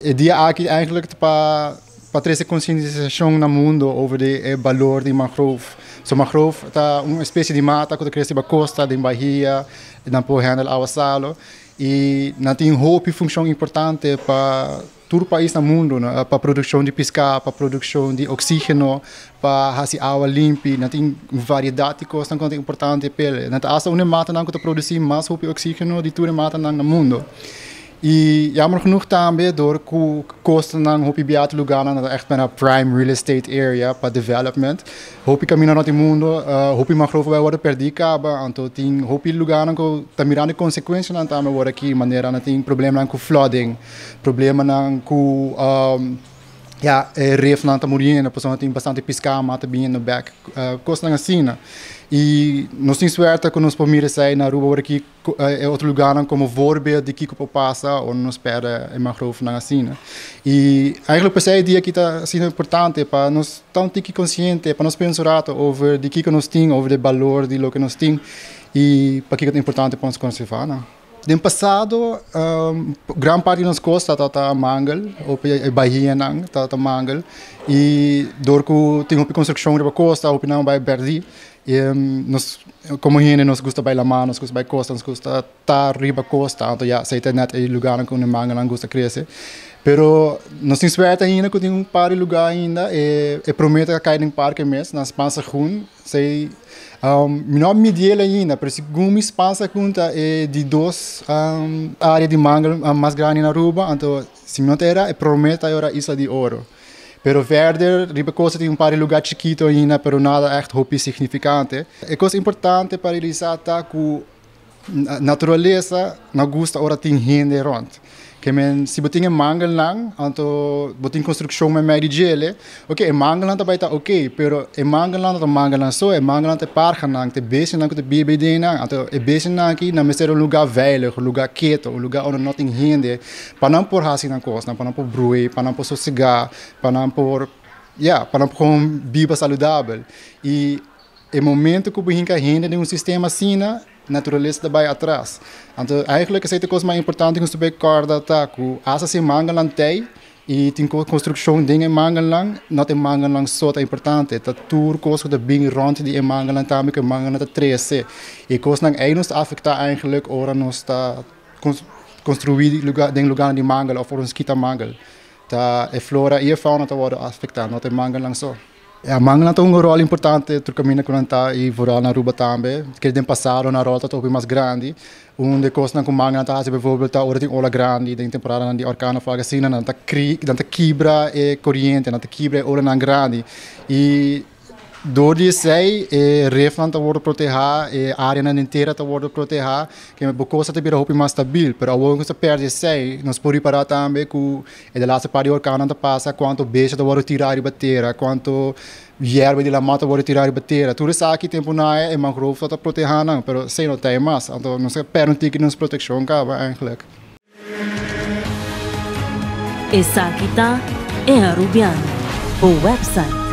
E dia aqui eigenlijk para trazer conscientização no mundo over o valor de mangrove. So mangrove é uma espécie de mata que cresce na costa, na Bahia, na handel awasalo. E não tem uma função importante para todo o país no mundo, né? Para a produção de pesca, para a produção de oxígeno, para fazer água limpa, não tem variedade de coisas que é importante para ele. Não é uma mata que produz mais oxígeno de toda a mata no mundo. E jammer genoeg também door kosten ng hopi biat lugar na echt een prime real estate area para development. Hopi caminho no mundo, hopi mangrove vai worden perdicaba, anto tem hopi lugar que tá mirando consequências na também agora aqui maneira na tem problema com flooding, problema com reef na tamuriana, pessoa tem bastante pescar, mata bem no back, costa na cena. E nós temos sorte que nós podemos sair na rua aqui é outro lugar como voorbeeld de que passa ou nos espera em mangrove na cena. E eigenlijk per se dia que está sendo importante para nós tão ter consciente, para nós pensar over de que nós temos, over o valor de lo que nós temos e para que é importante para nós conservar. No passado, grande parte das costas está mangal, ou a Bahia não está mangal, e door que tem uma construção de costa, ou não vai perder. Nós, como gente, nós gosta de lamar, nós gosta de costa, nós gosta de estar riba costa, então já sei que net é lugar onde o mangal não gosta de crescer. Pero nós temos sorte ainda que tem par de lugar ainda e promete que cair em parque mesmo, nas panças juntas, sei não me diela ainda, pero se alguma espaço conta é de duas áreas de mangal mais grande na Aruba, então se não terá, promete a isla de ouro. Pero verder, riba coisa tem par de lugar chiquito ainda, pero nada echt hopi significante. É coisa importante para realizar que a natureza não gosta ora tem gente rond. Que se você tem mangal lang, então você tem construção mais meio de gelo, ok, mangal lang também está ok, pero mangal lang só, mangal lang te parque lang, te base lang te BBD lang, então base lang aqui na mesma lugar veilig, lugar quieto, lugar onde não tem gente, para não por assim na costa, para não por bruir, para não por sossegar, para não por vida saudável. E o momento que você tem gente de sistema assim, natureza também atrás. Então, eigenlijk is het de coisa mais importante que você recorda que essa se mangalang tem e tem construção de mangalang, não tem mangalang só é importante. Tá tudo coisa que bem rond de mangalang também que mangalang tá trece. E coisa não é nos afeta eigenlijk ora nos está construir lugar de mangal of ons kita mangal. Tá a flora e a fauna tá worden afetado, não tem mangalang só. Ja, mangal tem um rol importante no caminho que está e vooral na Aruba também. Que tem passado na rota top mais grande. Onde costa com mangal está, bijvoorbeeld tá hora tem ola grande, tem temporada de orcana flaga assim, na tá quebra e corrente, na tá quebra ola na grande. E door die zij Reefland te worden proteger, área inteira te worden proteger, que é bocosa te bira hopi mais stabil, pero ao longo se perde sei, nós por reparar também que de laatste paar orkanen te passa, quanto beestje te worden tirar e bater, quanto hierba de la mata worden tirar e bater, tudo isso aqui tempo na é mangrove te proteger não, pero sei não tem mais, então nós perde que nos proteção acaba eigenlijk. Essa aqui tá é Arubiano, o website